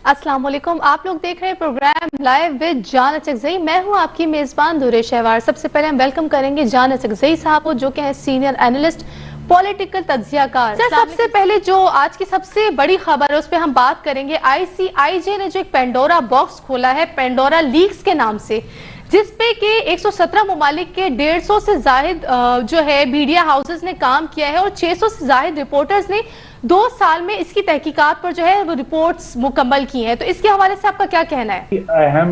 अस्सलाम वालेकुम। आप लोग देख रहे हैं प्रोग्राम लाइव विद जान अचकज़ई। मैं हूं आपकी मेजबान दूरे शहवार। सबसे पहले हम वेलकम करेंगे जान अचकज़ई साहब को, जो कि है सीनियर एनालिस्ट पॉलिटिकल तज्जियाकार। सर, सबसे पहले जो आज की सबसे बड़ी खबर है उस पर हम बात करेंगे। आईसीआईजे ने जो एक पेंडोरा बॉक्स खोला है पेंडोरा लीक्स के नाम से, जिसपे कि 117 ममालिक के 150 से जायद जो है मीडिया हाउसेस ने काम किया है और 600 से जायद रिपोर्टर्स ने 2 साल में इसकी तहकीकात पर जो है वो रिपोर्ट्स मुकम्मल की हैं। तो इसके हवाले से आपका क्या कहना है? अहम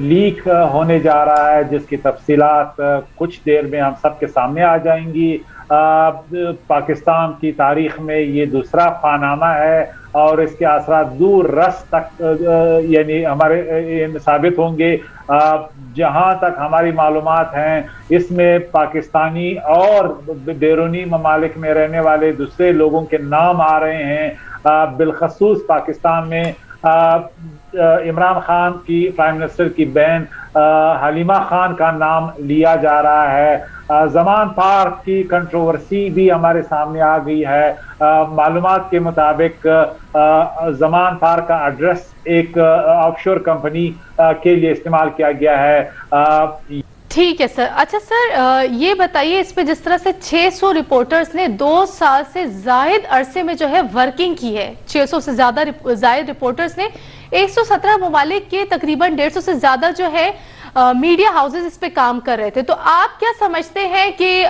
लीक होने जा रहा है जिसकी तफसीलात कुछ देर में हम सबके सामने आ जाएंगी। पाकिस्तान की तारीख में ये दूसरा खानामा है और इसके असरात दूर रस तक यानी हमारे साबित होंगे। जहां तक हमारी मालूमात हैं, इसमें पाकिस्तानी और बैरूनी ममालिक में रहने वाले दूसरे लोगों के नाम आ रहे हैं। बिलखसूस पाकिस्तान में इमरान खान की प्राइम मिनिस्टर की बहन हलीमा खान का नाम लिया जा रहा है। जमान पार्क की कंट्रोवर्सी भी हमारे सामने आ गई है। मालूमात के मुताबिक जमान पार्क का एड्रेस एक ऑफशोर कंपनी के लिए इस्तेमाल किया गया है। ठीक है सर। अच्छा सर, ये बताइए, इस पे जिस तरह से 600 रिपोर्टर्स ने 2 साल से जायद अरसे में जो है वर्किंग की है, 600 से ज्यादा जायद रिपोर्टर्स ने 117 ममालिक के तकरीबन 150 से ज्यादा जो है मीडिया हाउसेस इस पे काम कर रहे थे। तो आप क्या समझते हैं कि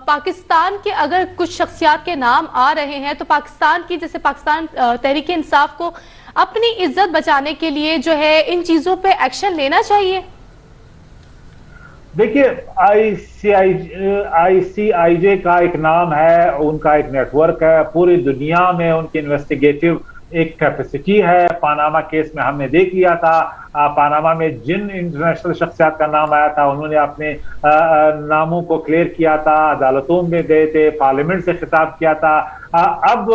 पाकिस्तान के अगर कुछ शख्सियात के नाम आ रहे हैं तो पाकिस्तान की, जैसे पाकिस्तान तहरीक इंसाफ को अपनी इज्जत बचाने के लिए जो है इन चीजों पे एक्शन लेना चाहिए? देखिए, आईसीआईजे का एक नाम है, उनका एक नेटवर्क है, पूरी दुनिया में उनकी इन्वेस्टिगेटिव एक कैपेसिटी है। पानामा केस में हमने देख लिया था, पानामा में जिन इंटरनेशनल शख्सियात का नाम आया था उन्होंने अपने नामों को क्लियर किया था, अदालतों में गए थे, पार्लियामेंट से खिताब किया था। अब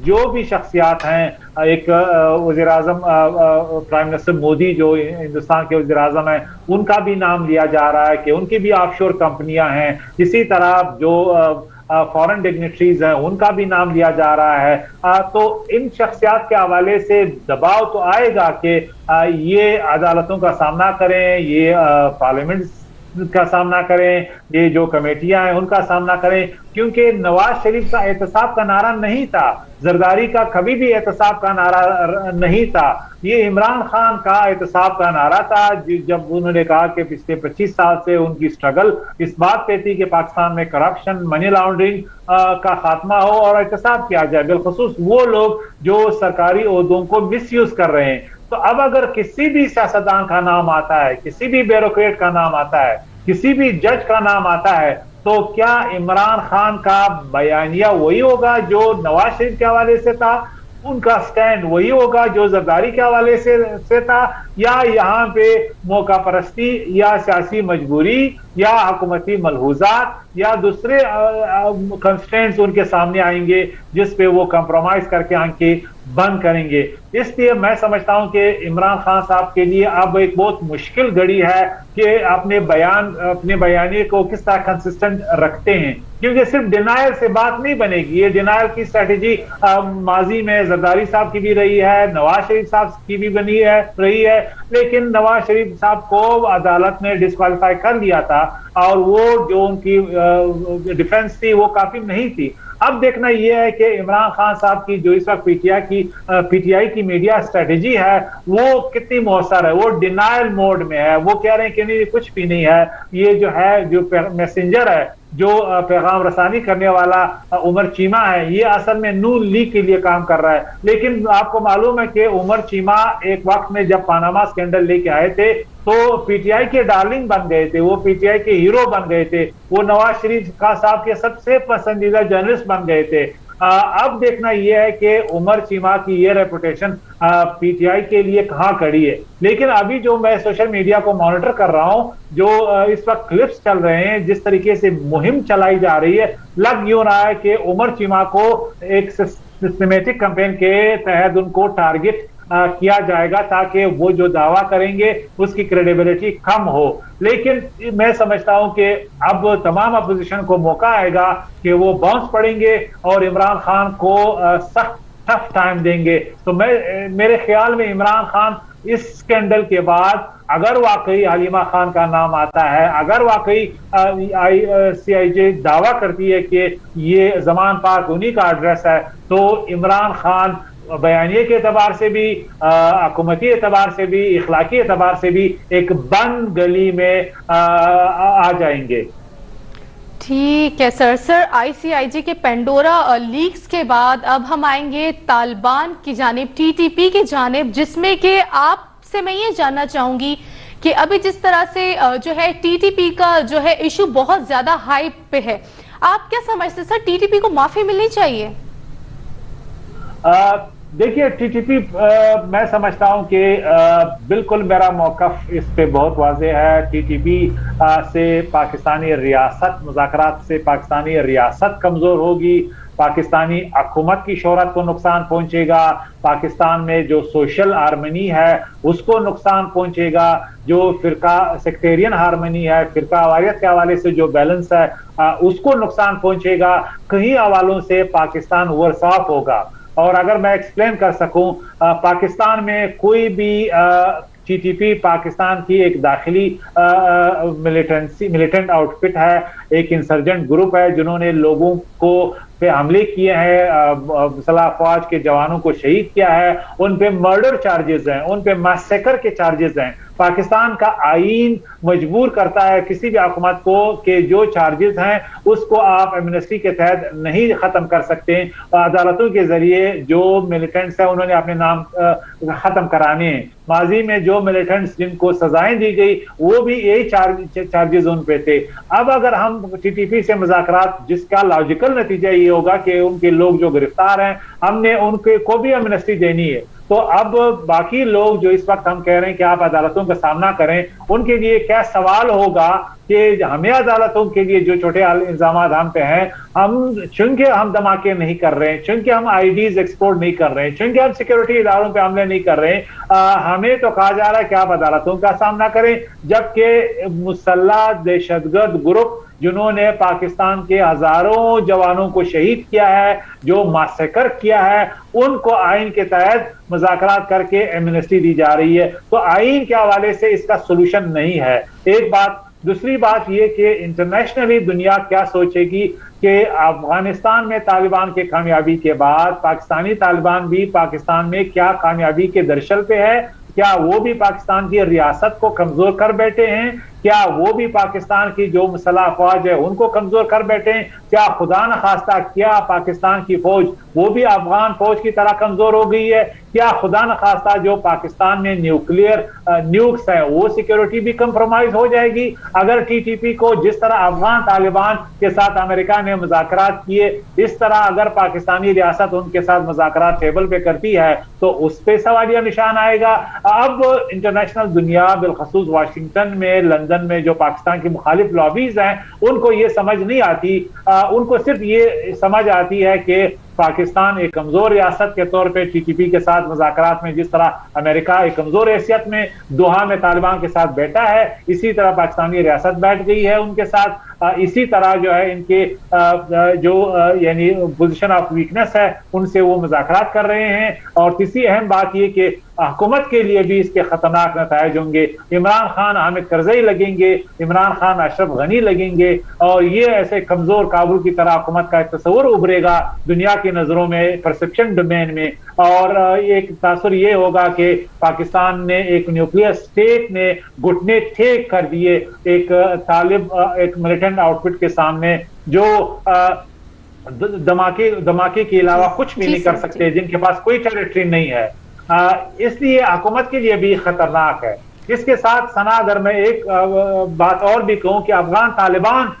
जो भी शख्सियात हैं, एक वज़ीर आज़म प्राइम मिनिस्टर मोदी जो हिंदुस्तान के वज़ीर आज़म हैं, उनका भी नाम लिया जा रहा है कि उनकी भी ऑफशोर कंपनियां हैं। इसी तरह जो फॉरेन डिग्नेटरीज हैं उनका भी नाम लिया जा रहा है। तो इन शख्सियात के हवाले से दबाव तो आएगा कि ये अदालतों का सामना करें, ये पार्लियामेंट का सामना करें, ये जो कमेटियां हैं उनका सामना करें, क्योंकि नवाज शरीफ का एहतसाब का नारा नहीं था, जरदारी का कभी भी एहतसाब का नारा नहीं था। ये इमरान खान का एहतसाब का नारा था जब उन्होंने कहा कि पिछले 25 साल से उनकी स्ट्रगल इस बात पे थी कि पाकिस्तान में करप्शन, मनी लॉन्ड्रिंग का खात्मा हो और एहतसाब किया जाए, बिलखुसूस वो लोग जो सरकारी ओहदों को मिसयूज कर रहे हैं। तो अब अगर किसी भी सियासतदान का नाम आता है, किसी भी ब्यूरोक्रेट का नाम आता है, किसी भी जज का नाम आता है, तो क्या इमरान खान का बयानिया वही होगा जो नवाज शरीफ के हवाले से था, उनका स्टैंड वही होगा जो जरदारी के हवाले से था, या यहाँ पे मौका परस्ती या सियासी मजबूरी या हुकूमती मलहूजात या दूसरे कंस्ट्रेंट्स उनके सामने आएंगे जिस पे वो कंप्रोमाइज करके आंखें बंद करेंगे। इसलिए मैं समझता हूं कि इमरान खान साहब के लिए अब एक बहुत मुश्किल घड़ी है कि अपने बयानी को किस तरह कंसिस्टेंट रखते हैं, क्योंकि सिर्फ डिनायल से बात नहीं बनेगी। ये डिनायल की स्ट्रेटेजी माजी में जरदारी साहब की भी रही है, नवाज शरीफ साहब की भी रही है, लेकिन नवाज शरीफ साहब को अदालत ने डिस्क्वालीफाई कर दिया था और वो जो उनकी डिफेंस थी वो काफी नहीं थी। अब देखना यह है कि इमरान खान साहब की जो इस वक्त पीटीआई की मीडिया स्ट्रेटेजी है वो कितनी मौसर है। वो डिनायल मोड में है, वो कह रहे हैं कि नहीं कुछ भी नहीं है, ये जो है जो मैसेंजर है, जो पैगाम रसानी करने वाला उमर चीमा है, ये असल में नून लीग के लिए काम कर रहा है। लेकिन आपको मालूम है कि उमर चीमा एक वक्त में जब पानामा स्कैंडल लेके आए थे तो पीटीआई के डार्लिंग बन गए थे, वो पीटीआई के हीरो बन गए थे, वो नवाज शरीफ साहब के सबसे पसंदीदा जर्नलिस्ट बन गए थे। अब देखना यह है कि उमर चीमा की ये रेपुटेशन पीटीआई के लिए कहां खड़ी है। लेकिन अभी जो मैं सोशल मीडिया को मॉनिटर कर रहा हूं, जो इस वक्त क्लिप्स चल रहे हैं, जिस तरीके से मुहिम चलाई जा रही है, लग यूं रहा है कि उमर चीमा को एक सिस्टमेटिक कैंपेन के तहत उनको टारगेट किया जाएगा ताकि वो जो दावा करेंगे उसकी क्रेडिबिलिटी कम हो। लेकिन मैं समझता हूं कि अब तमाम अपोजिशन को मौका आएगा कि वो बाउंस पड़ेंगे और इमरान खान को सख्त टफ टाइम देंगे। तो मेरे ख्याल में इमरान खान इस स्कैंडल के बाद अगर वाकई हलीमा खान का नाम आता है, अगर वाकई CIJ दावा करती है कि ये जमान पार्क उन्हीं का एड्रेस है, तो इमरान खान बयानिए के एतबार से भी, हुकूमती एतबार से भी, इखलाकी एतबार से भी एक बंद गली में आ जाएंगे। ठीक है सर ICIJ के पेंडोरा लीक्स के बाद अब हम आएंगे तालिबान की जानिब, TTP की जानिब, जिसमें कि आपसे मैं ये जानना चाहूंगी कि अभी जिस तरह से जो है TTP का जो है इशू बहुत ज्यादा हाइप पे है, आप क्या समझते हैं सर, TTP को माफी मिलनी चाहिए? देखिए TTP, मैं समझता हूं कि बिल्कुल मेरा मौकफ इस पे बहुत वाज़ेह है। TTP से पाकिस्तानी रियासत, मुज़ाकरात से पाकिस्तानी रियासत कमजोर होगी, पाकिस्तानी हुकूमत की शोहरत को नुकसान पहुंचेगा, पाकिस्तान में जो सोशल हारमनी है उसको नुकसान पहुंचेगा, जो फिरका सेक्टेरियन हारमनी है, फिरका वारियत के हवाले से जो बैलेंस है उसको नुकसान पहुंचेगा। कई हवालों से पाकिस्तान वर्स ऑफ होगा। और अगर मैं एक्सप्लेन कर सकूं, पाकिस्तान में कोई भी TTP पाकिस्तान की एक दाखिली मिलिटेंट आउटफिट है, एक इंसर्जेंट ग्रुप है जिन्होंने लोगों को पे हमले किए हैं, मुसल्लह अफवाज के जवानों को शहीद किया है, उन पे मर्डर चार्जेस हैं, उन पे मैसेकर के चार्जेस हैं। पाकिस्तान का आईन मजबूर करता है किसी भी हुकूमत को कि जो चार्जेस हैं उसको आप एमनेस्टी के तहत नहीं खत्म कर सकते। अदालतों के जरिए जो मिलिटेंट्स हैं उन्होंने अपने नाम खत्म कराने हैं। माजी में जो मिलिटेंट्स जिनको सजाएं दी गई वो भी यही चार्जेस उन पे थे। अब अगर हम TTP से मुज़ाकरात, जिसका लॉजिकल नतीजा ये होगा कि उनके लोग जो गिरफ्तार हैं हमने उनके को भी एमनेस्टी देनी है, तो अब बाकी लोग जो इस वक्त हम कह रहे हैं कि आप अदालतों का सामना करें, उनके लिए क्या सवाल होगा कि हमें अदालतों के लिए जो छोटे इल्जाम हम पे हैं, हम चूंकि हम धमाके नहीं कर रहे हैं, चूंकि हम IDs एक्सपोर्ट नहीं कर रहे हैं, चूंकि हम सिक्योरिटी इदारों पे हमले नहीं कर रहे हैं, हमें तो कहा जा रहा है कि आप अदालतों का सामना करें। जबकि मुसल्लह दहशतगर्द ग्रुप जिन्होंने पाकिस्तान के हजारों जवानों को शहीद किया है, जो मासेकर किया है, उनको आइन के तहत मुज़ाकरात करके एमनेस्टी दी जा रही है। तो आइन के हवाले से इसका सोल्यूशन नहीं है, एक बात। दूसरी बात यह कि इंटरनेशनली दुनिया क्या सोचेगी कि अफगानिस्तान में तालिबान के कामयाबी के बाद पाकिस्तानी तालिबान भी पाकिस्तान में क्या कामयाबी के दरशल पे है, क्या वो भी पाकिस्तान की रियासत को कमजोर कर बैठे हैं, क्या वो भी पाकिस्तान की जो मुसल्लह अफवाज है उनको कमजोर कर बैठे हैं, क्या खुदा न खास्ता क्या पाकिस्तान की फौज वो भी अफगान फौज की तरह कमजोर हो गई है, क्या खुदा न खास्ता जो पाकिस्तान में न्यूक्लियर न्यूक्स है वो सिक्योरिटी भी कंप्रोमाइज हो जाएगी। अगर TTP को जिस तरह अफगान तालिबान के साथ अमेरिका ने मुज़ाकरात किए, इस तरह अगर पाकिस्तानी रियासत उनके साथ मुज़ाकरात टेबल पे करती है तो उस पर सवालिया निशान आएगा। अब इंटरनेशनल दुनिया, बिलखसूस वाशिंगटन में, लंदन में जो पाकिस्तान की मुखालिफ लॉबीज हैं, उनको ये समझ नहीं आती, उनको सिर्फ ये समझ आती है कि पाकिस्तान एक कमजोर रियासत के तौर पे TTP के साथ मुज़ाकरात में, जिस तरह अमेरिका एक कमजोर हैसियत में दोहा में तालिबान के साथ बैठा है, इसी तरह पाकिस्तानी रियासत बैठ गई है उनके साथ। इसी तरह जो है इनके जो यानी पोजीशन ऑफ वीकनेस है उनसे वो मुज़ाकरात कर रहे हैं। और तीसरी अहम बात ये कि हुकूमत के लिए भी इसके खतरनाक नतायज होंगे। इमरान खान हामिद करजई लगेंगे, इमरान खान अशरफ गनी लगेंगे, और ये ऐसे कमजोर काबुल की तरह हुकूमत का एक तस्वुर उभरेगा दुनिया की नजरों में, परसेप्शन डोमेन में। और एक तासुर ये होगा कि पाकिस्तान ने एक न्यूक्लियर स्टेट ने घुटने टेक कर दिए एक मिलिटेंट आउटफिट के सामने जो धमाके के अलावा कुछ भी नहीं कर सकते, जिनके पास कोई टेरिटरी नहीं है। इसलिए हुकूमत के लिए भी खतरनाक है। इसके साथ सना, अगर मैं एक बात और भी कहूं कि अफगान तालिबान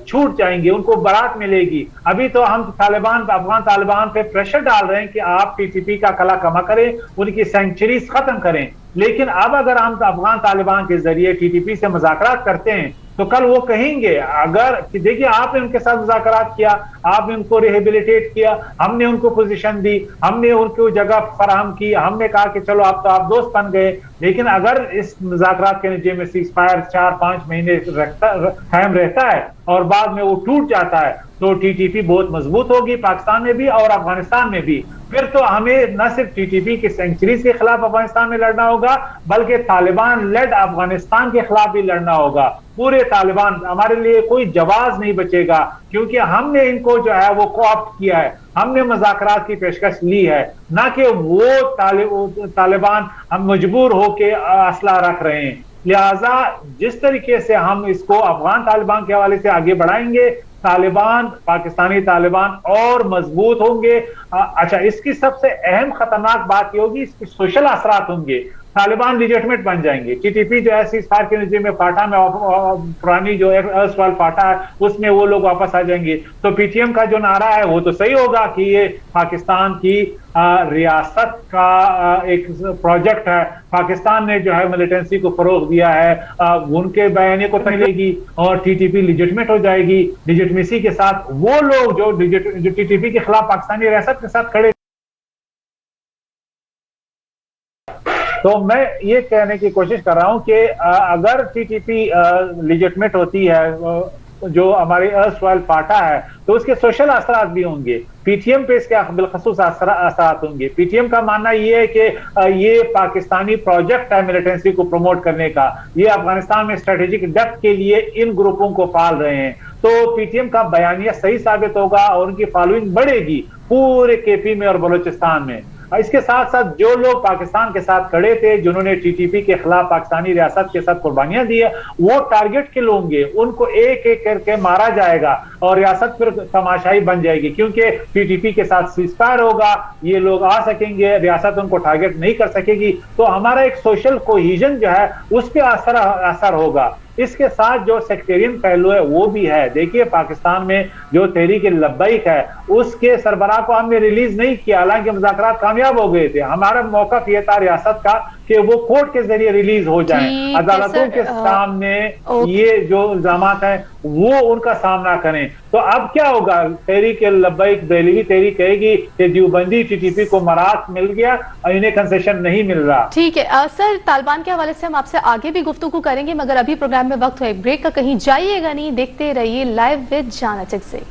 छूट जाएंगे, उनको बारात मिलेगी। अभी तो हम अफगान तालिबान पे प्रेशर डाल रहे हैं कि आप TTP का कला कमा करें, उनकी सेंचुरीज खत्म करें। लेकिन अब अगर हम अफगान तालिबान के जरिए TTP से मुज़ाकरात करते हैं तो कल वो कहेंगे, अगर देखिए आपने उनके साथ मुज़ाकरात किया, आपने उनको रिहेबिलिटेट किया, हमने उनको पोजीशन दी, हमने उनको जगह फराहम की, हमने कहा कि चलो आप तो आप दोस्त बन गए, लेकिन अगर इस मुज़ाकरात के नतीजे में सीज फायर 4-5 महीने कायम रहता है और बाद में वो टूट जाता है, तो टीटीपी बहुत मजबूत होगी पाकिस्तान में भी और अफगानिस्तान में भी। फिर तो हमें न सिर्फ टीटीपी की सेंचुरीज के खिलाफ अफगानिस्तान में लड़ना होगा, बल्कि तालिबान लेड अफगानिस्तान के खिलाफ भी लड़ना होगा। पूरे तालिबान, हमारे लिए कोई जवाब नहीं बचेगा, क्योंकि हमने इनको जो है वो कोऑप्ट किया है, हमने मुज़ाकरात की पेशकश ली है, ना कि वो तालिबान हम मजबूर होके असला रख रहे हैं। लिहाजा जिस तरीके से हम इसको अफगान तालिबान के हवाले से आगे बढ़ाएंगे, तालिबान, पाकिस्तानी तालिबान और मजबूत होंगे। अच्छा, इसकी सबसे अहम खतरनाक बात यह होगी, इसके सोशल असरात होंगे। तालिबान लिजिटमेट बन जाएंगे। टीटीपी जो है सीज फायर के नतीजे में फाटा में पुरानी जो अर्सवाल फाटा है उसमें वो लोग वापस आ जाएंगे। तो पीटीएम का जो नारा है वो तो सही होगा कि ये पाकिस्तान की रियासत का एक प्रोजेक्ट है, पाकिस्तान ने जो है मिलिटेंसी को फरोग दिया है, उनके बयानी को मिलेगी और टीटीपी लिजिटमेट हो जाएगी। लिजिटमेसी के साथ वो लोग जो टीटीपी के खिलाफ पाकिस्तानी रियासत के साथ खड़े, तो मैं ये कहने की कोशिश कर रहा हूं कि अगर टीटीपी लिजिटमेट होती है, जो हमारी अर्सवाइल फाटा है, तो उसके सोशल असरात भी होंगे। पीटीएम पे इसके बिलखसूस असरात होंगे। पीटीएम का मानना ये है कि ये पाकिस्तानी प्रोजेक्ट है मिलिटेंसी को प्रमोट करने का, ये अफगानिस्तान में स्ट्रेटेजिक डेप्थ के लिए इन ग्रुपों को पाल रहे हैं। तो पीटीएम का बयानिया सही साबित होगा और उनकी फॉलोइंग बढ़ेगी पूरे केपी में और बलूचिस्तान में। इसके साथ साथ जो लोग पाकिस्तान के साथ खड़े थे, जिन्होंने टीटीपी के खिलाफ पाकिस्तानी रियासत के साथ कुर्बानियां दी है, वो टारगेट किल होंगे, उनको एक एक करके मारा जाएगा और रियासत फिर तमाशाई बन जाएगी, क्योंकि टीटीपी के साथ सीजफायर होगा, ये लोग आ सकेंगे, रियासत उनको टारगेट नहीं कर सकेगी। तो हमारा एक सोशल कोहिजन जो है उस पर असर होगा। इसके साथ जो सेक्टेरियन पहलू है वो भी है। देखिए, पाकिस्तान में जो तहरीक लब्बैक है उसके सरबराह को हमने रिलीज नहीं किया, हालांकि मुज़ाकरात कामयाब हो गए थे। हमारा मौक़िफ़ ये था रियासत का कि वो कोर्ट के जरिए रिलीज हो जाए, अदालतों के सामने ये जो इल्जामात हैं वो उनका सामना करें। तो अब क्या होगा, तहरीक लब्बैक बरेलवी तहरीक कहेगी कि देवबंदी टीटीपी को मराद मिल गया और इन्हें कंसेशन नहीं मिल रहा। ठीक है सर, तालिबान के हवाले से हम आपसे आगे भी गुफ्तगू करेंगे, मगर अभी प्रोग्राम में वक्त है एक ब्रेक का। कहीं जाइएगा नहीं, देखते रहिए लाइव विद जाना चकज़ई।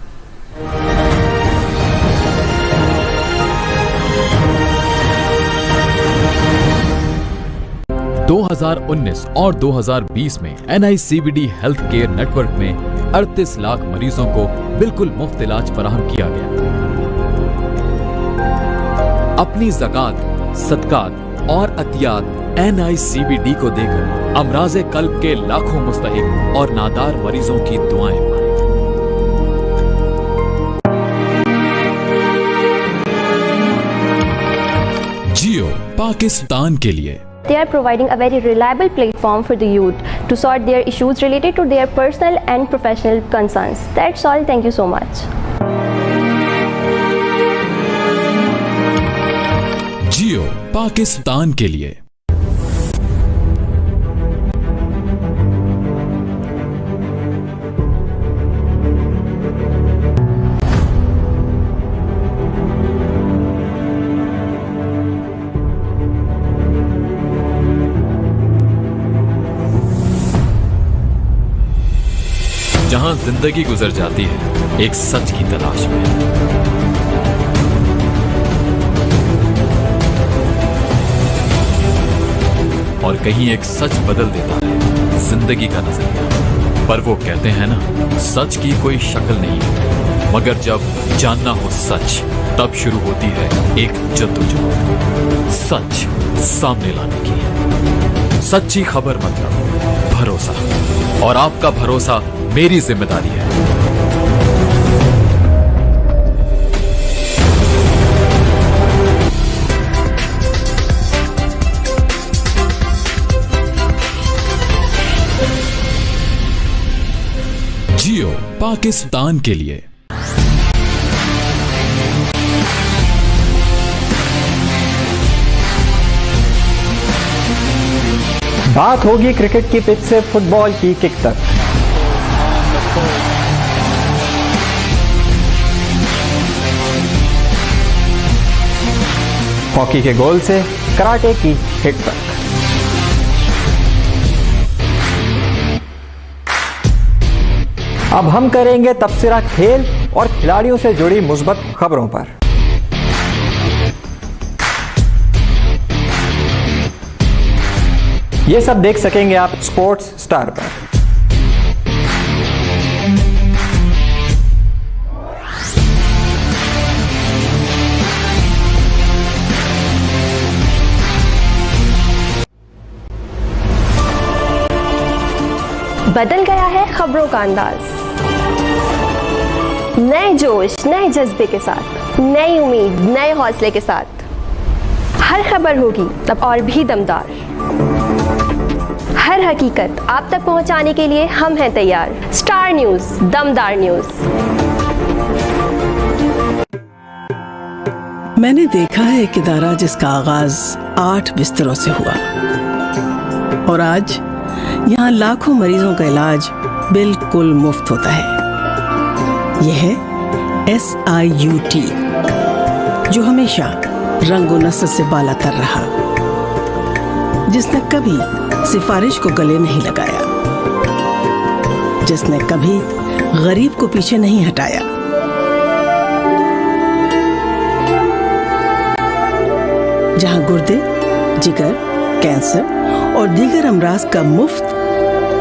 2019 और 2020 में NICBD हेल्थ केयर नेटवर्क में 38 लाख मरीजों को बिल्कुल मुफ्त इलाज फराहम किया गया। अपनी ज़कात, सदकात और अतियात NICBD को देकर अमराज़े कल्ब के लाखों मुस्तहिक और नादार मरीजों की दुआएं पाएं। जियो पाकिस्तान के लिए। They are providing a very reliable platform for the youth to sort their issues related to their personal and professional concerns. That's all. Thank you so much. जियो पाकिस्तान के लिए। जहां जिंदगी गुजर जाती है एक सच की तलाश में, और कहीं एक सच बदल देता है जिंदगी का नजरिया। पर वो कहते हैं ना, सच की कोई शक्ल नहीं है, मगर जब जानना हो सच तब शुरू होती है एक जद्दोजहद सच सामने लाने की। सच्ची खबर मतलब भरोसा, और आपका भरोसा मेरी जिम्मेदारी है। जियो पाकिस्तान के लिए। बात होगी क्रिकेट की पिच से फुटबॉल की किक तक। हॉकी के गोल से कराटे की हिट तक। अब हम करेंगे तबसरा खेल और खिलाड़ियों से जुड़ी मुस्बत खबरों पर। ये सब देख सकेंगे आप स्पोर्ट्स स्टार पर। बदल गया है खबरों का अंदाज, नए जोश नए जज्बे के साथ, नई उम्मीद नए हौसले के साथ हर खबर होगी अब और भी दमदार। हर हकीकत आप तक पहुंचाने के लिए हम हैं तैयार। स्टार न्यूज़, दमदार न्यूज़। मैंने देखा है एक इदारा जिसका आगाज 8 बिस्तरों से हुआ और आज यहाँ लाखों मरीजों का इलाज बिल्कुल मुफ्त होता है। यह है SIUT, जो हमेशा रंगो नस्ल से बालातर रहा, जिसने कभी सिफारिश को गले नहीं लगाया, जिसने कभी गरीब को पीछे नहीं हटाया। जहां गुर्दे, जिगर, कैंसर और दीगर अमराज का मुफ्त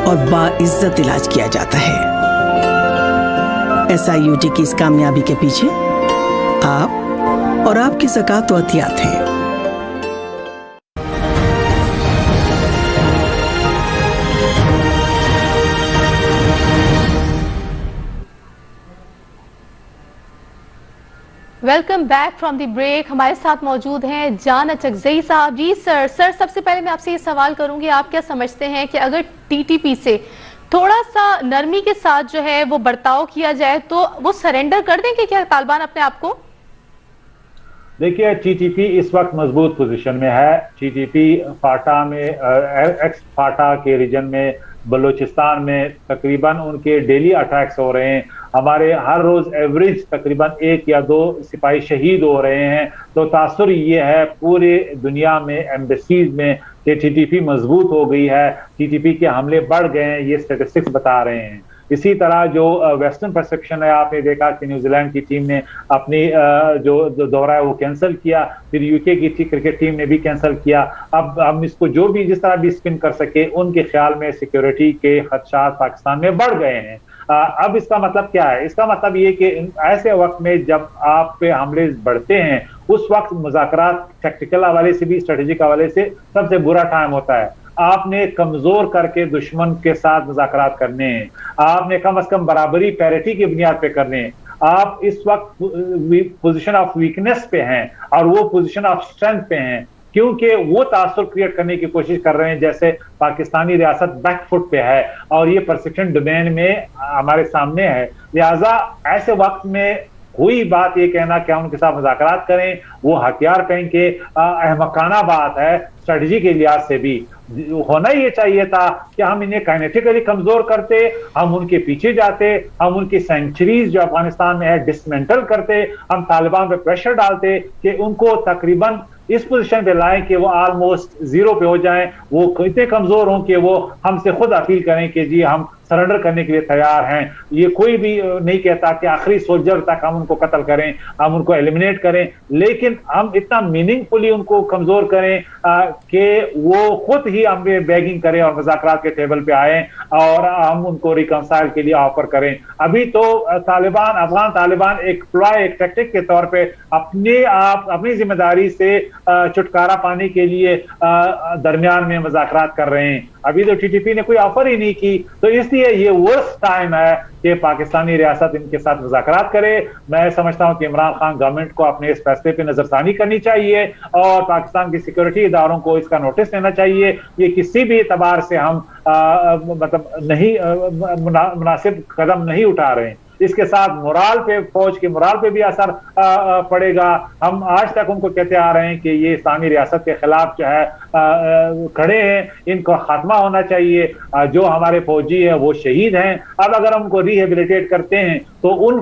और बाइज्जत इलाज किया जाता है। SIUT की इस कामयाबी के पीछे आप और आपकी ज़कात व अतियात हैं। Welcome back from the break. हमारे साथ मौजूद हैं जान अचकजई साहब। जी सर, सबसे पहले मैं आपसे ये सवाल करूंगी, आप क्या समझते हैं कि अगर TTP से थोड़ा सा नरमी के साथ जो है वो बर्ताव किया जाए तो वो सरेंडर कर देंगे क्या तालिबान अपने आप को? देखिए, TTP इस वक्त मजबूत पोजीशन में है। TTP फाटा में, एक्स फाटा के रीजन में, बलूचिस्तान में तकरीबन उनके डेली अटैक्स हो रहे हैं। हमारे हर रोज एवरेज तकरीबन 1 या 2 सिपाही शहीद हो रहे हैं। तो तासुर ये है पूरे दुनिया में, एम्बेसीज में, कि TTP मजबूत हो गई है, TTP के हमले बढ़ गए हैं, ये स्टेटिस्टिक्स बता रहे हैं। इसी तरह जो वेस्टर्न परसेप्शन है, आपने देखा कि न्यूजीलैंड की टीम ने अपनी जो दौरा है वो कैंसिल किया, फिर UK की क्रिकेट टीम ने भी कैंसिल किया। अब हम इसको जो भी जिस तरह भी स्पिन कर सके, उनके ख्याल में सिक्योरिटी के खदशात पाकिस्तान में बढ़ गए हैं। अब इसका मतलब क्या है? इसका मतलब ये कि ऐसे वक्त में जब आप पे हमले बढ़ते हैं, उस वक्त मुज़ाकरात टैक्टिकल हवाले से भी, स्ट्रेटेजिक हवाले से सबसे बुरा टाइम होता है। आपने कमजोर करके दुश्मन के साथ मुज़ाकरात करने हैं, आपने कम से कम बराबरी, पैरिटी की बुनियाद पे करने हैं। आप इस वक्त पोजीशन ऑफ वीकनेस पे हैं और वो पोजीशन ऑफ स्ट्रेंथ पे हैं, क्योंकि वो तासुर क्रिएट करने की कोशिश कर रहे हैं जैसे पाकिस्तानी रियासत बैकफुट पे है और ये परसेप्शन डोमेन में हमारे सामने है। लिहाजा ऐसे वक्त में कोई बात ये कहना कि हम उनके साथ मुज़ाकरात करें, वो हथियार पहन के अहमकाना बात है। स्ट्रेटजी के लिहाज से भी होना ये चाहिए था कि हम इन्हें काइनेटिकली कमजोर करते, हम उनके पीछे जाते, हम उनकी सेंचुरीज जो अफगानिस्तान में है डिसमेंटल करते, हम तालिबान पे प्रेशर डालते कि उनको तकरीबन इस पोजीशन पे लाएं कि वो ऑलमोस्ट 0 पे हो जाएं, वो इतने कमजोर हों कि वो हमसे खुद अपील करें कि जी हम सरेंडर करने के लिए तैयार हैं। ये कोई भी नहीं कहता कि आखिरी सोल्जर तक हम उनको कत्ल करें, हम उनको एलिमिनेट करें, लेकिन हम इतना मीनिंगफुली उनको कमजोर करें कि वो खुद ही हमें बैगिंग करें और मुज़ाकरात के टेबल पे आए और हम उनको रिकंसाइल के लिए ऑफर करें। अभी तो तालिबान, अफगान तालिबान एक टैक्टिक के तौर पे अपनी जिम्मेदारी से छुटकारा पाने के लिए दरमियान में मुज़ाकरात कर रहे हैं। अभी तो TTP ने कोई ऑफर ही नहीं की, तो इसलिए ये वर्स्ट टाइम है कि पाकिस्तानी रियासत इनके साथ मुज़ाकरात करे। मैं समझता हूं कि इमरान खान गवर्नमेंट को अपने इस फैसले पे नजरसानी करनी चाहिए और पाकिस्तान की सिक्योरिटी इदारों को इसका नोटिस लेना चाहिए। ये किसी भी एतबार से हम मतलब नहीं मुनासिब कदम नहीं उठा रहे हैं। इसके साथ मोराल पे, फौज के मोराल पे भी असर पड़ेगा। हम आज तक उनको कहते आ रहे हैं कि ये इस्लामी रियासत के खिलाफ जो है खड़े हैं, इनका खात्मा होना चाहिए। जो हमारे फौजी हैं वो शहीद हैं, अब अगर हम उनको रिहेबिलिटेट करते हैं तो उन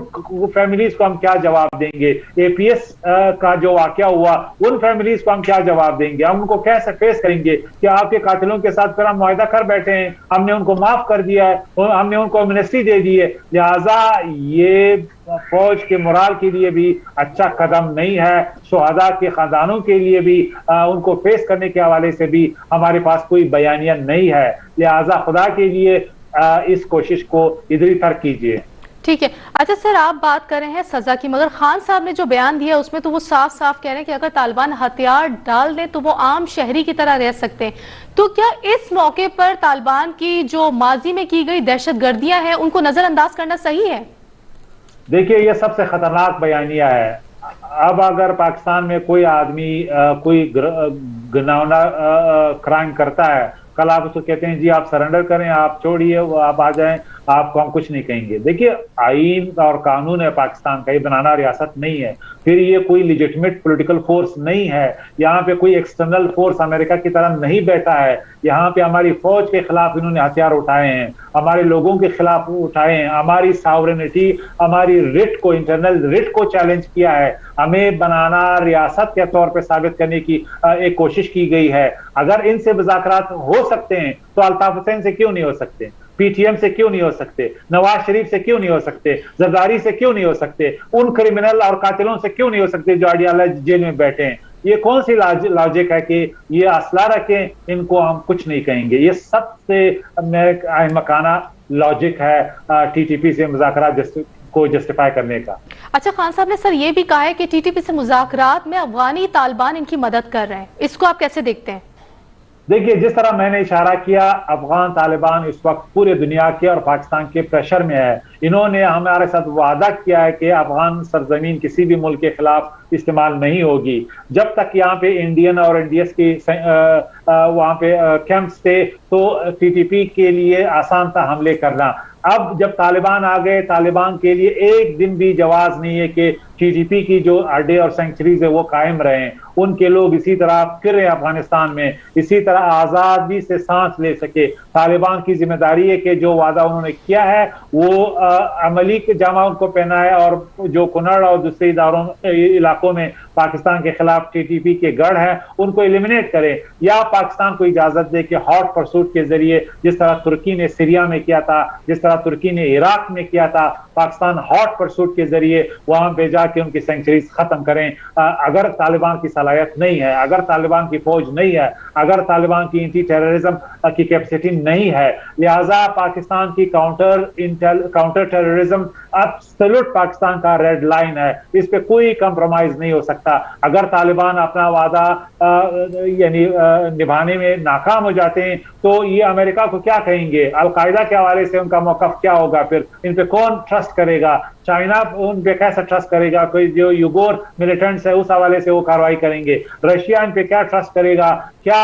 फैमिलीज को हम क्या जवाब देंगे? एपीएस का जो वाकया हुआ, उन फैमिलीज को हम क्या जवाब देंगे? हम उनको कैसे फेस करेंगे कि आपके कातिलों के साथ फिर हम मुआहदा कर बैठे हैं, हमने उनको माफ कर दिया है, हमने उनको एमनेस्टी दे दी है। लिहाजा ये फौज के मोराल के लिए भी अच्छा कदम नहीं है, शुहदा के खानदानों के लिए भी उनको फेस करने के हवाले से भी हमारे पास कोई बयानिया नहीं है। लिहाजा खुदा के लिए इस कोशिश को इधर तर्क कीजिए। ठीक है। अच्छा सर, आप बात कर रहे हैं सजा की, मगर खान साहब ने जो बयान दिया उसमें तो वो साफ साफ कह रहे हैं कि अगर तालिबान हथियार डाल दे तो वो आम शहरी की तरह रह सकते हैं। तो क्या इस मौके पर तालिबान की जो माजी में की गई दहशतगर्दियां हैं उनको नजरअंदाज करना सही है? देखिए, ये सबसे खतरनाक बयानिया है। अब अगर पाकिस्तान में कोई आदमी कोई घिनौना क्राइम करता है, कल आप उसको कहते हैं जी आप सरेंडर करें, आप छोड़िए, आप आ जाएं, आपको हम कुछ नहीं कहेंगे। देखिए, आईन और कानून है पाकिस्तान का, ये बनाना रियासत नहीं है, फिर ये कोई लिजिटिमेट पॉलिटिकल फोर्स नहीं है, यहाँ पे कोई एक्सटर्नल फोर्स अमेरिका की तरह नहीं बैठा है। यहाँ पे हमारी फौज के खिलाफ इन्होंने हथियार उठाए हैं, हमारे लोगों के खिलाफ उठाए हैं, हमारी सॉवरेनिटी, हमारी रिट को, इंटरनल रिट को चैलेंज किया है, हमें बनाना रियासत के तौर पे साबित करने की एक कोशिश की गई है। अगर इनसे मुज़ाकरात हो सकते हैं तो अल्ताफ हुसैन से क्यों नहीं हो सकते? पीटीएम से क्यों नहीं हो सकते? नवाज शरीफ से क्यों नहीं हो सकते? जरदारी से क्यों नहीं हो सकते? उन क्रिमिनल और कातिलों से क्यों नहीं हो सकते जो आडियाला जेल में बैठे हैं? ये कौन सी लॉजिक है कि ये असला रखें, इनको हम कुछ नहीं कहेंगे? ये सबसे अहमकाना लॉजिक है टीटीपी से मुज़ाकरात को जस्टिफाई करने का। अच्छा, खान साहब ने सर ये भी कहा है कि टीटीपी से मुज़ाकरात में अफगानी तालिबान इनकी मदद कर रहे हैं, इसको आप कैसे देखते हैं? देखिए, जिस तरह मैंने इशारा किया, अफगान तालिबान इस वक्त पूरे दुनिया के और पाकिस्तान के प्रेशर में है। इन्होंने हमारे साथ वादा किया है कि अफगान सरजमीन किसी भी मुल्क के खिलाफ इस्तेमाल नहीं होगी। जब तक यहाँ पे इंडियन और एनडीएस की वहाँ पे कैंप्स थे तो टीटीपी के लिए आसान था हमले करना। अब जब तालिबान आ गए, तालिबान के लिए एक दिन भी जवाज नहीं है कि टीटीपी की जो अड्डे और सेंचुरीज है वो कायम रहें। उनके लोग इसी तरह फिर रहे अफगानिस्तान में, इसी तरह आजादी से सांस ले सके। तालिबान की जिम्मेदारी है कि जो वादा उन्होंने किया है वो अमली के जामा उनको पहना है, और जो कुनड़ और दूसरे इलाकों में पाकिस्तान के खिलाफ टीटीपी के गढ़ हैं उनको एलिमिनेट करें, या पाकिस्तान को इजाजत दे कि हॉट परसूट के जरिए, जिस तरह तुर्की ने सीरिया में किया था, जिस तरह तुर्की ने इराक में किया था, पाकिस्तान हॉट परसूट के जरिए वहां पे जाके उनकी सेंचुरीज खत्म करें। अगर तालिबान की सलाहियत नहीं है, अगर तालिबान की फौज नहीं है, अगर तालिबान की एंटी टेररिज्म की कैपेसिटी नहीं है, लिहाजा पाकिस्तान की काउंटर टेररिज्म एब्सोल्यूट पाकिस्तान का रेड लाइन है, इस पे कोई कंप्रोमाइज नहीं हो सकता। अगर तालिबान अपना वादा यानी निभाने में नाकाम हो जाते हैं तो ये अमेरिका को क्या कहेंगे? अलकायदा के हवाले से उनका मौकफ क्या होगा? फिर इन पे कौन ट्रस्ट करेगा? चाइना उन पे कैसे ट्रस्ट करेगा? कोई जो युगोर मिलिटेंट्स है उस हवाले से वो कार्रवाई करेंगे। रशिया इन पे क्या ट्रस्ट करेगा? क्या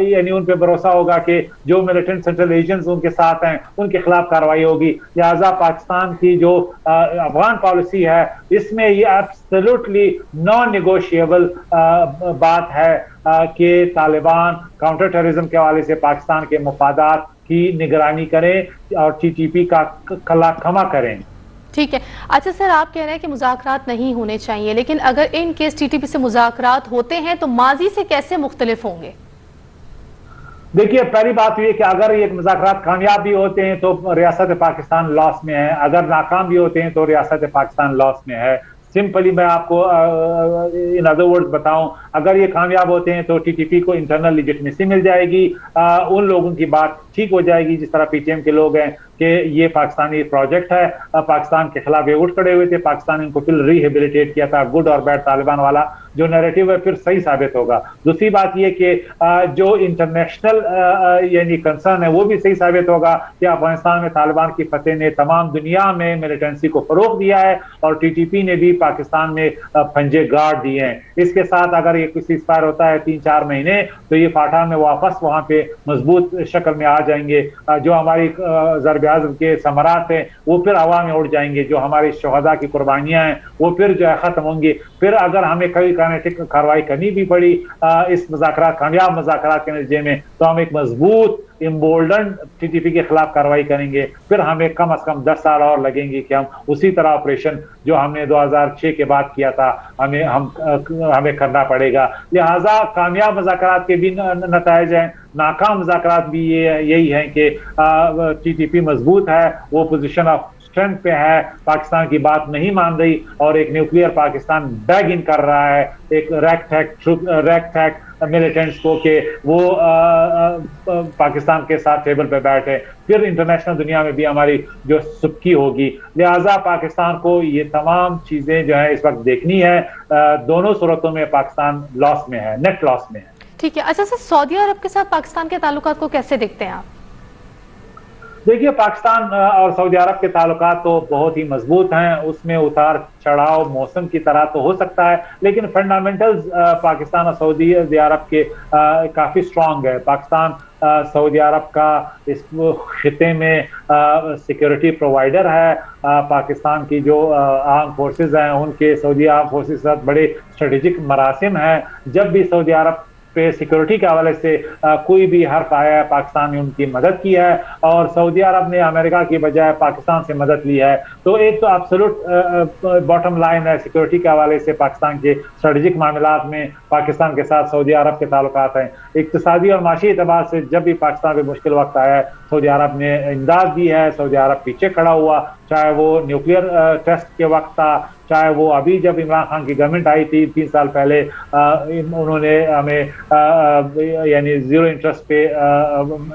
यानी उन पे भरोसा होगा कि जो मिलिटेंट सेंट्रल एजेंट्स उनके साथ हैं उनके खिलाफ कार्रवाई होगी? लिहाजा पाकिस्तान की जो अफगान पॉलिसी है इसमें ये एब्सोल्युटली नॉन नेगोशिएबल बात है कि तालिबान काउंटर टेररिज्म के हवाले से पाकिस्तान के मफादात की निगरानी करें और टीटीपी का कला खमा करें। ठीक है। अच्छा सर, आप कह रहे हैं कि मुज़ाकरात नहीं होने चाहिए, लेकिन अगर इन केस टीटीपी से मुज़ाकरात होते हैं तो माजी से कैसे मुख्तलिफ होंगे? देखिए, पहली बात यह कि अगर ये मुज़ाकरात कामयाब भी होते हैं तो रियासत पाकिस्तान लॉस में है, अगर नाकाम भी होते हैं तो रियासत पाकिस्तान लॉस में है। सिंपली मैं आपको इन अदर वर्ड्स बताऊं, अगर ये कामयाब होते हैं तो टीटीपी को इंटरनल लिजिटमेसी मिल जाएगी, उन लोगों की बात ठीक हो जाएगी जिस तरह पीटीएम के लोग हैं कि ये पाकिस्तानी प्रोजेक्ट है, पाकिस्तान के खिलाफ ये उठ खड़े हुए थे, पाकिस्तान इनको फिर रिहेबिलिटेट किया था। गुड और बैड तालिबान वाला जो नैरेटिव है फिर सही साबित होगा। दूसरी बात ये कि जो इंटरनेशनल यानी कंसर्न है वो भी सही साबित होगा कि अफगानिस्तान में तालिबान की फतेह ने तमाम दुनिया में मिलिटेंसी को फरोग दिया है और टीटीपी ने भी पाकिस्तान में पंजे गाड़ दिए हैं। इसके साथ अगर ये किसी सीज़फायर होता है 3-4 महीने तो ये फाटा में वापस वहां पे मजबूत शक्ल में आ जाएंगे। जो हमारी ज़रब आज़म के समरात हैं वो फिर हवा में उड़ जाएंगे, जो हमारे शहदा की कुर्बानियां हैं वो फिर जो है खत्म होंगी। फिर अगर हमें कई काइनेटिक कार्रवाई करनी भी पड़ी इस मुज़ाकरात, कामयाब मुज़ाकरात के नतीजे में, तो हम एक मजबूत इम्बोल्डन टीटीपी के खिलाफ कार्रवाई करेंगे। फिर हमें कम से कम 10 साल और लगेंगे कि हम उसी तरह ऑपरेशन जो हमने 2006 के बाद किया था हमें करना पड़ेगा। लिहाजा कामयाब मुज़ाकरात के भी नताइज हैं, नाकाम मुज़ाकरात भी यही है कि टीटीपी मजबूत है, वो पोजीशन ऑफ स्ट्रेंथ पे है, पाकिस्तान की बात नहीं मान रही और एक न्यूक्लियर पाकिस्तान बैग इन कर रहा है एक रैक मिलिटेंट्स को कि वो पाकिस्तान के साथ टेबल पे बैठे, फिर इंटरनेशनल दुनिया में भी हमारी जो सुबकी होगी। लिहाजा पाकिस्तान को ये तमाम चीजें जो है इस वक्त देखनी है। दोनों सूरतों में पाकिस्तान लॉस में है, नेट लॉस में है। ठीक है। अच्छा सर, सऊदी अरब के साथ पाकिस्तान के ताल्लुकात को कैसे देखते हैं आप? देखिए, पाकिस्तान और सऊदी अरब के ताल्लुकात तो बहुत ही मजबूत हैं, उसमें उतार चढ़ाव मौसम की तरह तो हो सकता है, लेकिन फंडामेंटल्स पाकिस्तान और सऊदी अरब के काफ़ी स्ट्रांग है। पाकिस्तान सऊदी अरब का इस खिते में सिक्योरिटी प्रोवाइडर है। पाकिस्तान की जो आर्म फोर्सेस हैं उनके सऊदी आर्म फोर्सेस के साथ बड़े स्ट्रेटेजिक मरासिम हैं। जब भी सऊदी अरब पे सिक्योरिटी के हवाले से कोई भी हर्फ आया है, पाकिस्तान ने उनकी मदद की है और सऊदी अरब ने अमेरिका की बजाय पाकिस्तान से मदद ली है। तो एक तो एब्सोल्यूट बॉटम लाइन है, सिक्योरिटी के हवाले से पाकिस्तान के स्ट्रेटेजिक मामलात में पाकिस्तान के साथ सऊदी अरब के ताल्लुकात हैं। इक्तिसादी और माशी एतबार से जब भी पाकिस्तान पे मुश्किल वक्त आया है, सऊदी अरब ने इमदाद दी है, सऊदी अरब पीछे खड़ा हुआ, चाहे वो न्यूक्लियर टेस्ट के वक्त था, चाहे वो अभी जब इमरान खान की गवर्नमेंट आई थी 3 साल पहले, उन्होंने हमें यानी जीरो इंटरेस्ट पे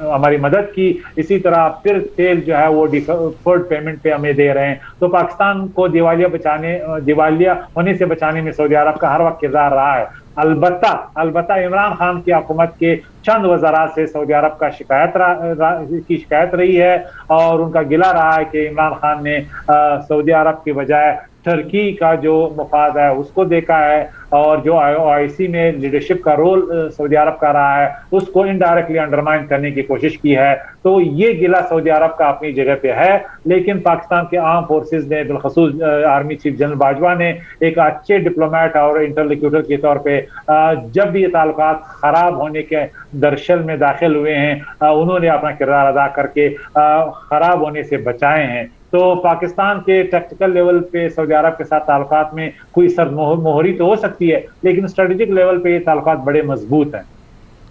हमारी मदद की। इसी तरह फिर तेल जो है वो डिफर्ड पेमेंट पे हमें दे रहे हैं। तो पाकिस्तान को दिवालिया होने से बचाने में सऊदी अरब का हर वक्त किरदार रहा है। अलबत्ता इमरान खान की हुकूमत के चंद वज़रा से सऊदी अरब का शिकायत रही है और उनका गिला रहा है कि इमरान खान ने सऊदी अरब की बजाय टर्की का जो मफाद है उसको देखा है और जो OIC में लीडरशिप का रोल सऊदी अरब का रहा है उसको इनडायरेक्टली अंडरमाइन करने की कोशिश की है। तो ये गिला सऊदी अरब का अपनी जगह पे है, लेकिन पाकिस्तान के आर्म फोर्सेस ने, बिलखसूस आर्मी चीफ जनरल बाजवा ने एक अच्छे डिप्लोमेट और इंटरलोक्यूटर के तौर पे जब भी ये ताल्लुकात खराब होने के दरशल में दाखिल हुए हैं उन्होंने अपना किरदार अदा करके खराब होने से बचाए हैं। तो पाकिस्तान के टैक्टिकल लेवल पे सऊदी अरब के साथ ताल्लुकात में कोई सरमोहरी तो हो सकती है, लेकिन स्ट्रेटेजिक लेवल पे ये ताल्लुकात बड़े मजबूत हैं।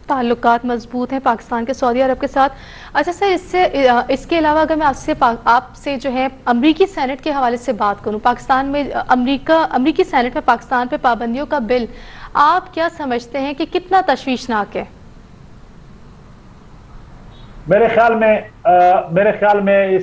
ताल्लुकात मजबूत हैं पाकिस्तान के सऊदी अरब के साथ। अच्छा सर, इसके अलावा अगर मैं आपसे जो है अमरीकी सेनेट के हवाले से बात करूं, पाकिस्तान में अमरीकी सेनेट में पाकिस्तान पे पाबंदियों का बिल, आप क्या समझते हैं कि कितना तशवीशनाक है? मेरे ख्याल में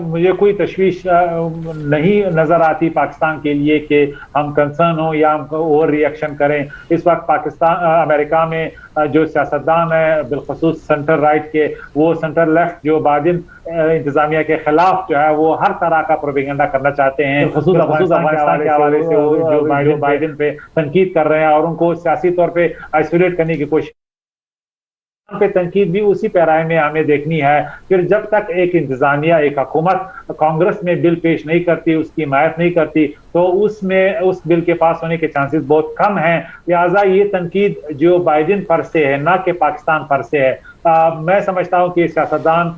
मुझे कोई तशवीश नहीं नजर आती पाकिस्तान के लिए कि हम कंसर्न हो या हम ओवर रिएक्शन करें। इस वक्त अमेरिका में जो सियासतदान है, बिलखसूस सेंटर राइट के, वो सेंटर लेफ्ट जो बाइडेन इंतजामिया के खिलाफ जो है वो हर तरह का प्रोपेगेंडा करना चाहते हैं। अफगानिस्तान के हवाले से जो बाइडेन पे तनकीद कर रहे हैं और उनको सियासी तौर पे आइसोलेट करने की कोशिश पे तनकीद भी उसी पैराए में हमें देखनी है। फिर जब तक एक इंतजामिया, एक हुकूमत कांग्रेस में बिल पेश नहीं करती, उसकी हिमायत नहीं करती, तो उस बिल के पास होने के चांसेस बहुत कम हैं। लिहाजा ये तनकीद जो बाइडेन पर से है, ना कि पाकिस्तान पर से है। मैं समझता हूँ कि सियासतदान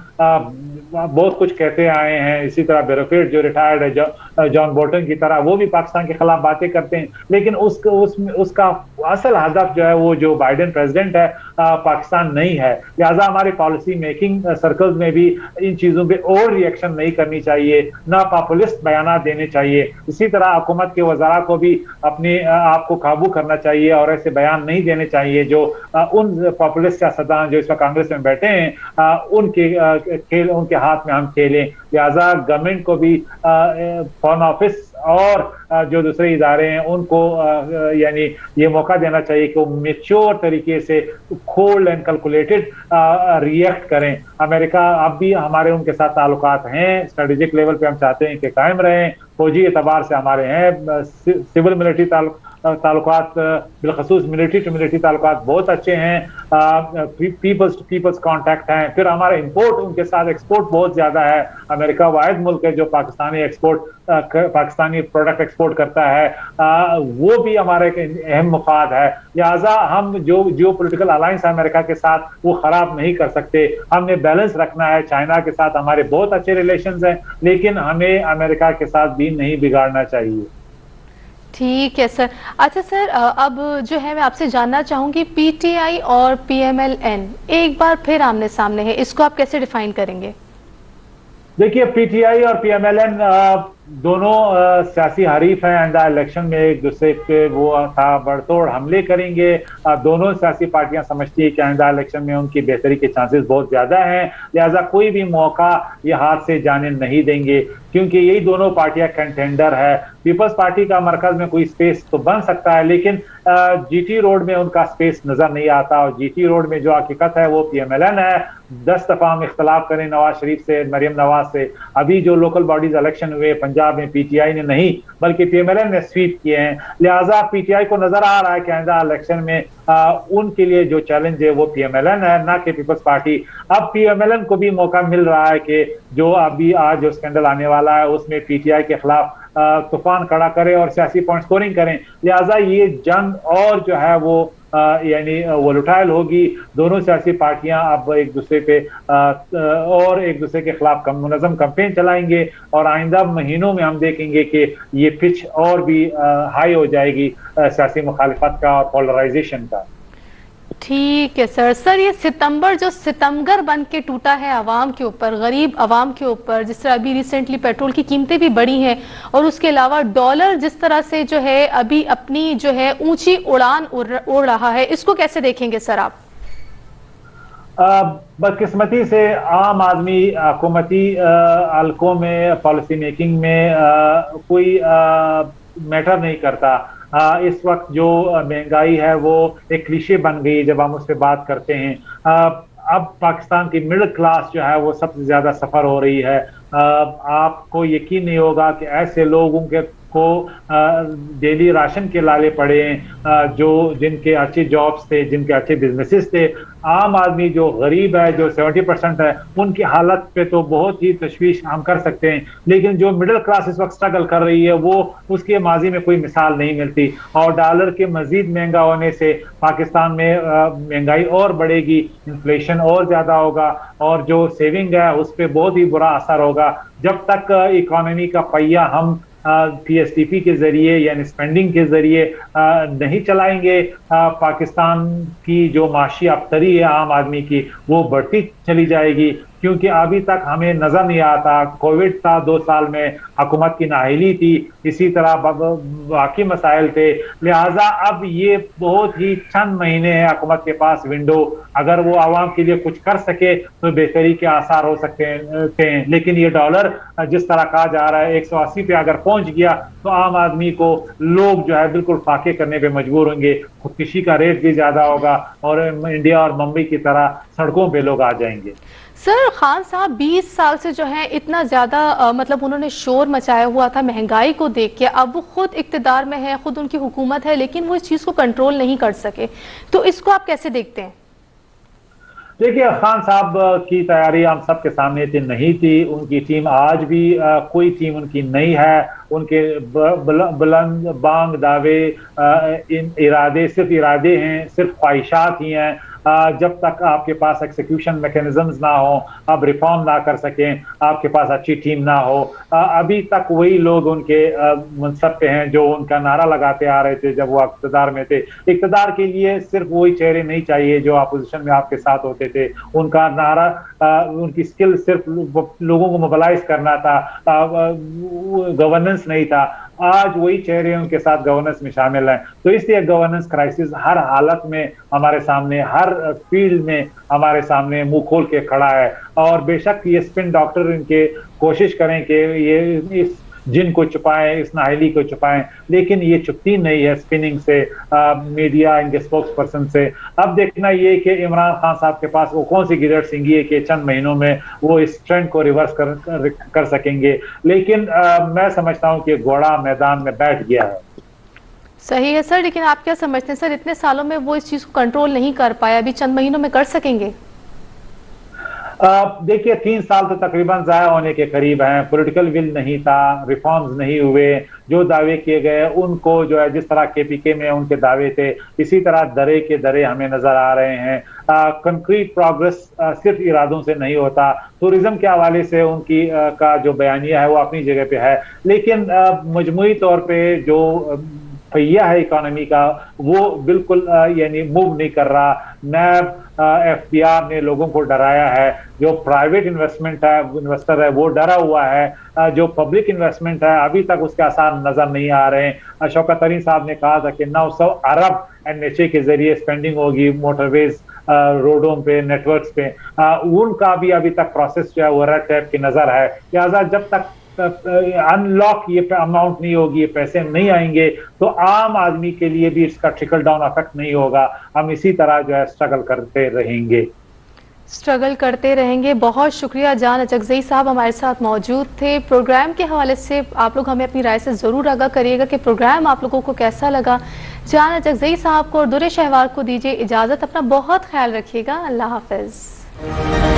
बहुत कुछ कहते आए हैं, इसी तरह ब्यूरोक्रेट जो रिटायर्ड है जॉन बोल्टन की तरह, वो भी पाकिस्तान के खिलाफ बातें करते हैं, लेकिन उसका असल हदफ जो है वो जो बाइडेन प्रेसिडेंट है पाकिस्तान नहीं है। लिहाजा हमारी पॉलिसी मेकिंग सर्कल्स में भी इन चीजों पे ओवर रिएक्शन नहीं करनी चाहिए, ना पॉपुलिस्ट बयान देने चाहिए। इसी तरह हुकूमत के वज़रा को भी अपने आप को काबू करना चाहिए और ऐसे बयान नहीं देने चाहिए जो उन पॉपुलिस्ट सियासतदान जो इस वक्त कांग्रेस में बैठे हैं उनके हाथ में हम खेलें। लिहाजा गवर्नमेंट को भी फॉरेन ऑफिस और जो दूसरे इदारे हैं उनको यानी ये मौका देना चाहिए कि वो मेच्योर तरीके से कोल्ड एंड कैलकुलेटेड रिएक्ट करें। अमेरिका अब भी हमारे उनके साथ ताल्लुकात हैं, स्ट्रेटेजिक लेवल पे हम चाहते हैं कि कायम रहें, फौजी एतबार से हमारे हैं, सिविल मिलिट्री ताल्लुकात बिलखसूस मिलिट्री टू मिलिट्री ताल्लुकात बहुत अच्छे हैं, पीपल्स टू पीपल्स कांटेक्ट हैं। फिर हमारा इंपोर्ट उनके साथ, एक्सपोर्ट बहुत ज्यादा है। अमेरिका वाहिद मुल्क है जो पाकिस्तानी प्रोडक्ट एक्सपोर्ट करता है, वो भी हमारा एक अहम मुफाद है। लिहाजा हम जो जियो पोलिटिकल अलायंस है अमेरिका के साथ वो खराब नहीं कर सकते, हमने बैलेंस रखना है। चाइना के साथ हमारे बहुत अच्छे रिलेशंस हैं, लेकिन हमें अमेरिका के साथ भी नहीं बिगाड़ना चाहिए। ठीक है सर। अच्छा सर, अब जो है मैं आपसे जानना चाहूंगी, पीटीआई और पीएमएलएन एक बार फिर आमने सामने है, इसको आप कैसे डिफाइन करेंगे? देखिए, पीटीआई और पीएमएलएन दोनों सियासी हरीफ हैं। आइंदा इलेक्शन में एक दूसरे पे वो ताबड़तोड़ हमले करेंगे। दोनों सियासी पार्टियां समझती है कि आइंदा इलेक्शन में उनकी बेहतरी के चांसेस बहुत ज्यादा हैं, लिहाजा कोई भी मौका ये हाथ से जाने नहीं देंगे, क्योंकि यही दोनों पार्टियां कंटेंडर है। पीपल्स पार्टी का मरकज में कोई स्पेस तो बन सकता है, लेकिन जीटी रोड में उनका स्पेस नजर नहीं आता, और जीटी रोड में जो हकीकत है वो पीएमएलएन है। 10 दफा हम इख्तलाफ करें नवाज शरीफ से, मरियम नवाज से, अभी जो लोकल बॉडीज इलेक्शन हुए पंजाब में पीटीआई ने नहीं बल्कि पीएमएलएन ने स्वीप किए हैं। लिहाजा पीटीआई को नजर आ रहा है कि आइंदा इलेक्शन में उनके लिए जो चैलेंज है वो पीएमएलएन है, ना कि पीपल्स पार्टी। अब पीएमएलएन को भी मौका मिल रहा है कि जो अभी आज जो स्कैंडल आने वाला है उसमें पीटीआई के खिलाफ तूफान खड़ा करें और सियासी पॉइंट स्कोरिंग करें। लिहाजा ये जंग और जो है वो यानी वोलेटाइल होगी। दोनों सियासी पार्टियां अब एक दूसरे पे और एक दूसरे के खिलाफ मुनज़्ज़म कैंपेन चलाएंगे, और आइंदा महीनों में हम देखेंगे कि ये पिच और भी हाई हो जाएगी सियासी मुखालिफत का और पोलराइजेशन का। ठीक है सर। सर, ये सितंबर जो सितमगर बन के टूटा है आवाम के ऊपर, गरीब आवाम के ऊपर, जिस तरह अभी रिसेंटली पेट्रोल की कीमतें भी बढ़ी हैं, और उसके अलावा डॉलर जिस तरह से जो है अभी अपनी जो है ऊंची उड़ान उड़ रहा है, इसको कैसे देखेंगे सर आप? बदकिस्मती से आम आदमी हुकूमती हलकों में, पॉलिसी मेकिंग में कोई मैटर नहीं करता। इस वक्त जो महंगाई है वो एक क्लीशे बन गई जब हम उस पर बात करते हैं। अब पाकिस्तान की मिडिल क्लास जो है वो सबसे ज्यादा सफर हो रही है। आपको यकीन नहीं होगा कि ऐसे लोगों के को डेली राशन के लाले पड़े हैं, जो जिनके अच्छे जॉब्स थे, जिनके अच्छे बिजनेसेस थे। आम आदमी जो गरीब है, जो 70% है, उनकी हालत पे तो बहुत ही तशवीश हम कर सकते हैं, लेकिन जो मिडिल क्लास इस वक्त स्ट्रगल कर रही है वो उसके माजी में कोई मिसाल नहीं मिलती। और डॉलर के मजीद महंगा होने से पाकिस्तान में महंगाई और बढ़ेगी, इन्फ्लेशन और ज्यादा होगा, और जो सेविंग है उस पर बहुत ही बुरा असर होगा। जब तक इकोनॉमी का पहिया हम पीएसटीपी के जरिए यानी स्पेंडिंग के जरिए नहीं चलाएंगे, पाकिस्तान की जो माशी अबतरी है आम आदमी की वो बढ़ती चली जाएगी। क्योंकि अभी तक हमें नजर नहीं आता, कोविड था 2 साल में, हुकूमत की नाअहली थी, इसी तरह बाकी मसाइल थे। लिहाजा अब ये बहुत ही चंद महीने हैं हुकूमत के पास विंडो, अगर वो आवाम के लिए कुछ कर सके तो बेहतरी के आसार हो सकते हैं। लेकिन ये डॉलर जिस तरह कहा जा रहा है 180 पे अगर पहुंच गया तो आम आदमी को लोग जो है बिल्कुल फाके करने पे मजबूर होंगे, खुदकुशी का रेट भी ज्यादा होगा, और इंडिया और मुंबई की तरह सड़कों पे लोग आ जाएंगे। सर, खान साहब 20 साल से जो है इतना ज्यादा मतलब उन्होंने शोर मचाया हुआ था महंगाई को देख के, अब वो खुद इक्तिदार में है, खुद उनकी हुकूमत है, लेकिन वो इस चीज को कंट्रोल नहीं कर सके, तो इसको आप कैसे देखते हैं? देखिए, खान साहब की तैयारी हम सबके सामने थी, नहीं थी। उनकी टीम आज भी कोई टीम उनकी नहीं है। उनके बुलंद बांग दावे, इरादे सिर्फ इरादे हैं, सिर्फ ख्वाहिशात ही हैं। जब तक आपके पास एक्सिक्यूशन मैकेनिज्म्स ना हो, आप रिफॉर्म ना कर सकें, आपके पास अच्छी टीम ना हो, अभी तक वही लोग उनके मनसब पे हैं जो उनका नारा लगाते आ रहे थे जब वो इक़्तिदार में थे। इक़्तिदार के लिए सिर्फ वही चेहरे नहीं चाहिए जो अपोजिशन में आपके साथ होते थे। उनका नारा, उनकी स्किल सिर्फ लोगों को मोबिलाइज करना था, गवर्नेंस नहीं था। आज वही चेहरे उनके साथ गवर्नेंस में शामिल हैं। तो इसलिए गवर्नेंस क्राइसिस हर हालत में हमारे सामने, हर फील्ड में हमारे सामने मुंह खोल के खड़ा है। और बेशक ये स्पिन डॉक्टर इनके कोशिश करें कि ये इस जिन को छुपाएं, इस नाहली को छुपाएं, लेकिन ये चुपती नहीं है स्पिनिंग से, मीडिया इनके स्पोक्स पर्सन से। अब देखना ये कि इमरान खान साहब के पास वो कौन सी गिरट सिंगी है कि चंद महीनों में वो इस ट्रेंड को रिवर्स कर सकेंगे। लेकिन मैं समझता हूं कि घोड़ा मैदान में बैठ गया है। सही है सर, लेकिन आप क्या समझते हैं सर, इतने सालों में वो इस चीज को कंट्रोल नहीं कर पाया, अभी चंद महीनों में कर सकेंगे? देखिए 3 साल तो तकरीबन जाया होने के करीब हैं। पॉलिटिकल विल नहीं था, रिफॉर्म्स नहीं हुए, जो दावे किए गए उनको जो है जिस तरह केपीके में उनके दावे थे इसी तरह दरे के दरे हमें नजर आ रहे हैं। कंक्रीट प्रोग्रेस सिर्फ इरादों से नहीं होता। टूरिज्म के हवाले से उनकी का जो बयानिया है वो अपनी जगह पे है, लेकिन मजमूई तौर पे जो पहिया है इकोनॉमी का वो बिल्कुल यानी मूव नहीं कर रहा। नैब एफटीआर ने लोगों को डराया है, जो प्राइवेट इन्वेस्टमेंट है इन्वेस्टर है वो डरा हुआ है, जो पब्लिक इन्वेस्टमेंट है अभी तक उसके आसार नजर नहीं आ रहे हैं। शौकत तरीन साहब ने कहा था कि 900 अरब एनएचए के जरिए स्पेंडिंग होगी मोटरवेज रोडों पे नेटवर्क्स पे, उनका भी अभी तक प्रोसेस जो है वो रेड टेप की नजर है। लिहाजा जब तक अनलॉक ये अमाउंट नहीं होगी, ये पैसे नहीं आएंगे तो आम आदमी के लिए भी इसका ट्रिकल डाउन इफेक्ट नहीं होगा। हम इसी तरह जो है स्ट्रगल करते रहेंगे। बहुत शुक्रिया जान अचकजई साहब हमारे साथ मौजूद थे। प्रोग्राम के हवाले से आप लोग हमें अपनी राय से जरूर आगाह करिएगा कि प्रोग्राम आप लोगों को कैसा लगा। जान अचकजई साहब को और दुरे शहवार को दीजिए इजाजत, अपना बहुत ख्याल रखिएगा। अल्लाह हाफिज।